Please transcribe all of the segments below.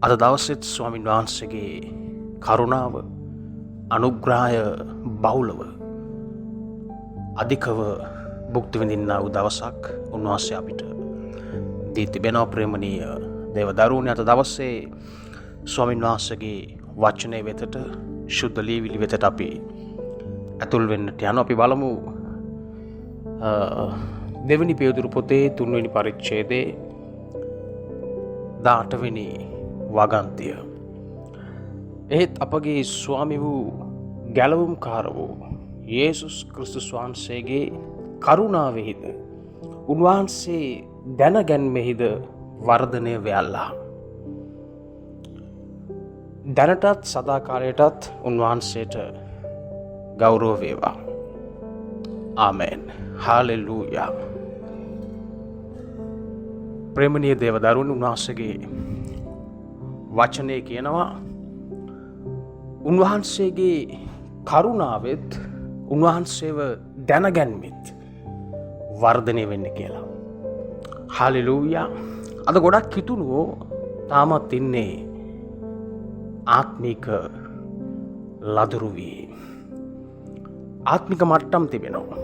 අද දවසෙත් ස්වාමින් වහන්සේගේ කරුණාව අනුග්‍රහය බහුලව අධිකව භුක්ති විඳින්නා වූ දවසක් උන්වහන්සේ අපිට දී තිබෙනවා. ප්‍රේමණීය දේවදරුවනේ, අද දවසේ ස්වාමින් වහන්සේගේ වචනය වෙතට, ශුද්ධ ලියවිලි වෙතට අපි ඇතුල් වෙන්නට යනවා. අපි බලමු දෙවනි පේදුරු පොතේ 3 වෙනි පරිච්ඡේදයේ 18 වෙනි වගන්තිය. එහෙත් අපගේ ස්වාමි වූ ගැලවුම්කාර වූ යේසුස් ක්‍රිස්තුස් වහන්සේගේ කරුණාවෙහිද උන්වහන්සේ දැනගැන්මෙහිද වර්ධනය වෙයල්ලා. දැනටත් සදාකාලයටත් උන්වහන්සේට ගෞරව වේවා. ආමෙන්. හාලෙලූයා. ප්‍රේමණීය දේවදරුවනේ, උන්වහන්සේගේ වචනය කියනවා උන්වහන්සේගේ කරුණාවෙත් උන්වහන්සේව දැනගැන්මෙත් වර්ධනය වෙන්න කියලා. හාලෙලූයා. අද ගොඩක් කිතුණුවෝ තාමත් ඉන්නේ ආත්මික ලදරුවියේ. ආත්මික මට්ටම් තිබෙනවා.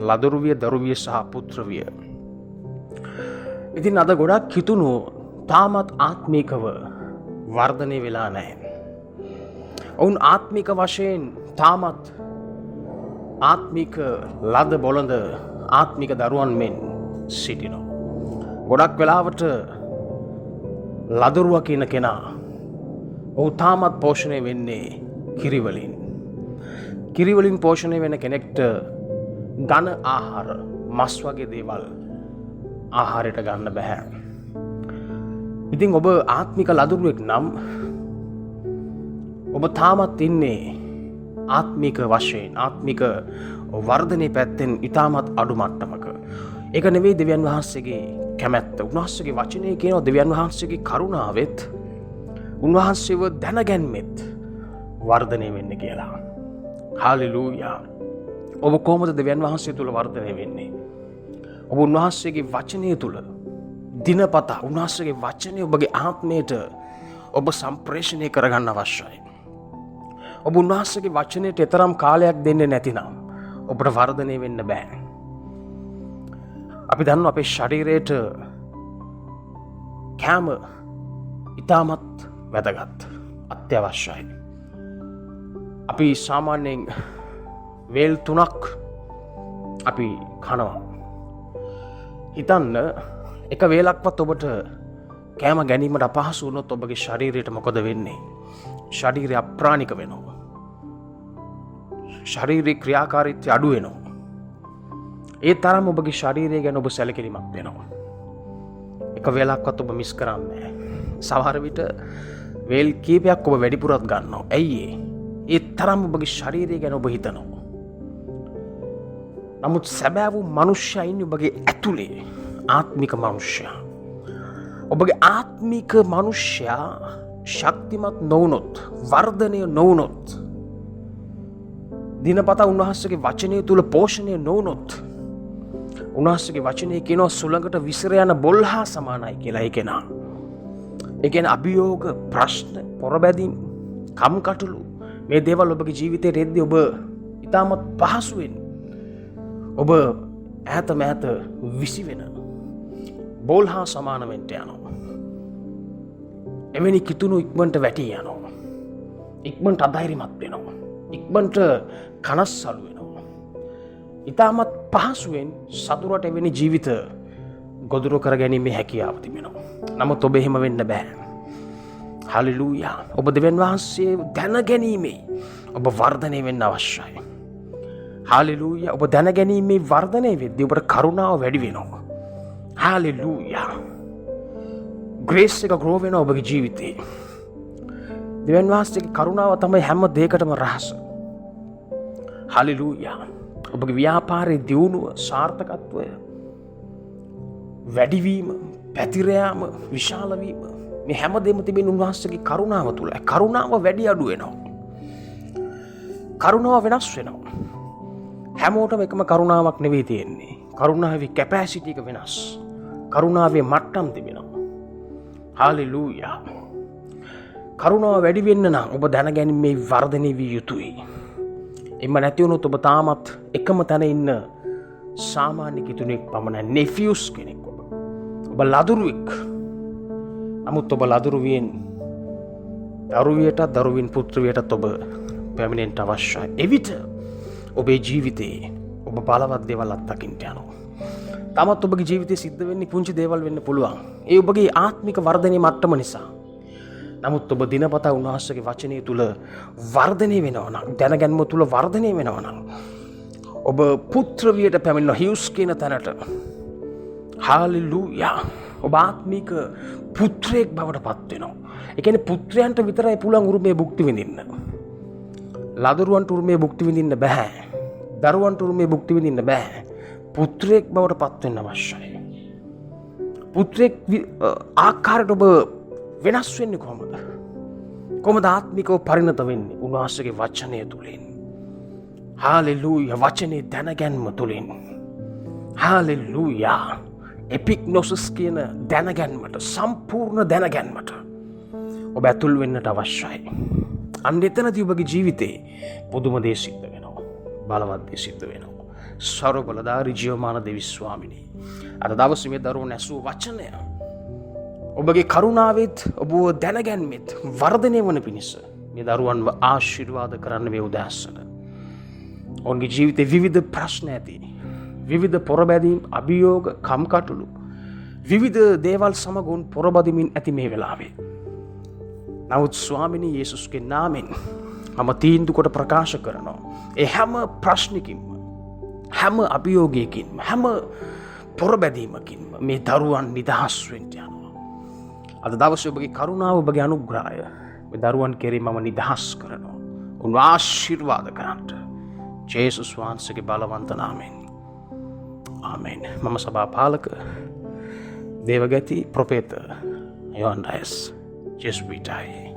ලදරුවිය, දරුවිය සහ පුත්‍රවිය. ඉතින් අද ගොඩක් කිතුණුවෝ තාමත් ආත්මිකව වර්ධනය වෙලා නැහැ. ඔවුන් ආත්මික වශයෙන් තාමත් ආත්මික ලද බොළඳ ආත්මික දරුවන් මෙන් සිටිනවා. ගොඩක් වෙලාවට ලදරුවා කියන කෙනා ඔහු තාමත් පෝෂණය වෙන්නේ කිරිවලින්. කිරිවලින් පෝෂණය වෙන කෙනෙක්ට ඝන ආහාර, මස් වගේ දේවල් ආහාරයට ගන්න බෑ. ඉතින් ඔබ ආත්මික ලදරුවෙක් නම් ඔබ තාමත් ඉන්නේ ආත්මික වශයෙන්, ආත්මික වර්ධනයේ පැත්තෙන් ඉතාමත් අඩු මට්ටමක. ඒක නෙවෙයි දෙවියන් වහන්සේගේ කැමැත්ත. උන්වහන්සේගේ වචනේ කියනවා දෙවියන් වහන්සේගේ කරුණාවෙත් උන්වහන්සේව දැනගැන්මෙත් වර්ධනය වෙන්න කියලා. හාලෙලූයා. ඔබ කොහොමද දෙවියන් වහන්සේ තුල වර්ධනය වෙන්නේ? ඔබ උන්වහන්සේගේ වචනය තුල දිනපතා උන්වහන්සේගේ වචනය ඔබගේ ආත්මයට ඔබ සම්ප්‍රේෂණය කරගන්න අවශ්‍යයි. ඔබ උන්වහන්සේගේ වචනයට තරම් කාලයක් දෙන්නේ නැතිනම් ඔබට වර්ධනය වෙන්න බෑ. අපි දන්නවා අපේ ශරීරයට කැම ඉතාමත් වැදගත්, අත්‍යවශ්‍යයි. අපි සාමාන්‍යයෙන් වේල් 3ක් අපි කනවා. හිතන්න, එක වේලක්වත් ඔබට කෑම ගැනීමට අපහසු වුණොත් ඔබගේ ශරීරයට මොකද වෙන්නේ? ශරීරය අප්‍රාණික වෙනවා. ශාරීරික ක්‍රියාකාරීත්වය අඩු වෙනවා. ඒ තරම් ඔබගේ ශරීරය ගැන ඔබ සැලකිලිමත් වෙනවා. එක වේලක්වත් ඔබ මිස් කරන්නේ නැහැ. සමහර විට වේල් කීපයක් ඔබ වැඩිපුරත් ගන්නවා. ඇයි ඒ තරම් ඔබගේ ශරීරය ගැන ඔබ හිතනවා. නමුත් සැබෑ වූ මනුෂ්‍යයා ඉන්නේ ඔබගේ ඇතුලේ. ආත්මික මනුෂ්‍යයා. ඔබගේ ආත්මික මනුෂ්‍යයා ශක්තිමත් නොවුනොත්, වර්ධනය නොවුනොත්, දිනපතා උන්වහන්සේගේ වචනය තුල පෝෂණය නොවුනොත්, උන්වහන්සේගේ වචනේ කියනවා සුළඟට විසිර යන බොල් හා සමානයි කියලා. ඒ කෙනා, ඒ කියන්නේ අභියෝග, ප්‍රශ්න, පොරබැදීම්, කම්කටොළු, මේ දේවල් ඔබගේ ජීවිතයට එද්දී ඔබ ඉතාමත් පහසුවෙන් ඔබ ඈත මෑත විසි වෙන බෝල් හා සමාන වෙන්න යනවා. එවැනි කිතුණු ඉක්මනට වැටී යනවා. ඉක්මනට අධෛර්යමත් වෙනවා. ඉක්මනට කනස්සලු වෙනවා. ඉතාමත් පහසුවෙන් සතුරට එවැනි ජීවිත ගොදුරු කර ගැනීමේ හැකියාව තිබෙනවා. නමුත් ඔබ එහෙම වෙන්න බෑ. හලෙලූයා. ඔබ දෙවියන් වහන්සේ දැනගැනීමේ ඔබ වර්ධනය වෙන්න අවශ්‍යයි. හාලෙලූයා. ඔබ දැනගැනීමේ වර්ධනය වෙද්දී ඔබට කරුණාව වැඩි වෙනවා. හාලෙලූයා. ග්‍රේස් එක ග්‍රෝ වෙනවා ඔබගේ ජීවිතේ. දෙවියන් වහන්සේගේ කරුණාව තමයි හැම දෙයකටම රහස. හාලෙලූයා. ඔබගේ ව්‍යාපාරයේ දියුණුව, සාර්ථකත්වය, වැඩිවීම, පැතිර යාම, විශාල වීම, මේ හැමදේම තිබෙන උන්වහන්සේගේ කරුණාව තුල. කරුණාව වැඩි අඩු වෙනවා. කරුණාව වෙනස් වෙනවා. හැමෝටම එකම කරුණාවක් නෙවෙයි තියෙන්නේ. කරුණාවේ කැපැසිටි එක වෙනස්. කරුණාවේ මට්ටම් තිබෙනවා. හාලෙලූයා. කරුණාව වැඩි වෙන්න නම් ඔබ දැනගැනීමේ වර්ධනය විය යුතුයි. එම නැති වුණොත් ඔබ තාමත් එකම තැන ඉන්න සාමාන්‍ය කිතුණෙක් පමණයි. නෙෆියුස් කෙනෙක් ඔබ. ඔබ ලදරුවෙක්. නමුත් ඔබ ලදරුවියෙන් දරුවියට දරුවින් පුත්‍රවියටත් ඔබ පැමිණෙන්ට අවශ්‍යයි. එවිට ඔබේ ජීවිතයේ ඔබ බලවත් දේවල් අත්දකින්න යනවා. තමත් ඔබගේ ජීවිතයේ සිද්ධ වෙන්නේ පුංචි දේවල් වෙන්න පුළුවන්. ඒ ඔබගේ ආත්මික වර්ධනයේ මට්ටම නිසා. නමුත් ඔබ දිනපතා උන්වහන්සේගේ වචනය තුල වර්ධනය වෙනවා නම්, දැනගැන්ම තුල වර්ධනය වෙනවා නම්, ඔබ පුත්‍රවියට පැමිණෙන හියුස් කියන තැනට හාලෙලූයා ඔබ ආත්මික පුත්‍රයෙක් බවට පත් වෙනවා. ඒ කියන්නේ පුත්‍රයන්ට විතරයි පුළුවන් උරුමය භුක්ති විඳින්න. ලදරුවන්ට උරුමය භුක්ති විඳින්න බෑ. දරුවන්ට උරුමය භුක්ති විඳින්න බෑ. පුත්‍රයෙක් බවට පත් වෙන්න අවශ්‍යයි. පුත්‍රයෙක් ආකාරයට ඔබ වෙනස් වෙන්නේ කොහොමද? කොහොමද ආත්මිකව පරිණත වෙන්නේ? උන්වහන්සේගේ වචනය තුලින්. හාලෙලූයා. වචනේ දැනගැන්ම තුලින්. හාලෙලූයා. එපිග්නොසිස් කියන දැනගැන්මට, සම්පූර්ණ දැනගැන්මට ඔබ ඇතුල් වෙන්නට අවශ්‍යයි. අන්න එතනදී ඔබගේ ජීවිතේ පුදුම දේ සිද්ධ වෙනවා. බලවත් දේ සිද්ධ වෙනවා. සර්ව බලධාරී ජීවමාන දෙවි ස්වාමිනී, අද දවසේ මේ දරුවෝ නැසූ වචනය ඔබගේ කරුණාවෙත් ඔබ දැනගැන්මෙත් වර්ධනය වන පිණිස මේ දරුවන්ව ආශිර්වාද කරන්න මේ උදෑසන. ඔවුන්ගේ ජීවිතේ විවිධ ප්‍රශ්න ඇති, විවිධ පොරබැදීම්, අභියෝග, කම්කටොළු, විවිධ දේවල් සමග උන් පොරබදිමින් ඇති මේ වෙලාවේ. නමුත් ස්වාමිනී යේසුස්ගේ නාමෙන් මම තීන්දුව කොට ප්‍රකාශ කරනවා, ඒ හැම ප්‍රශ්නකින්ම, හැම අභියෝගයකින්ම, හැම පොරබැදීමකින්ම මේ දරුවන් නිදහස් වෙන්න යනවා. අද දවසේ ඔබගේ කරුණාව, ඔබගේ අනුග්‍රහය මේ දරුවන් කෙරෙහි මම නිදහස් කරනවා. උන්ව ආශිර්වාද කරන්නට ජේසුස් වහන්සේගේ බලවන්ත නාමයෙන්. ආමෙන්. මම සභාපාලක දේවගති ප්‍රොපේත යොහන්ඩයස් ජෙස්විටයි.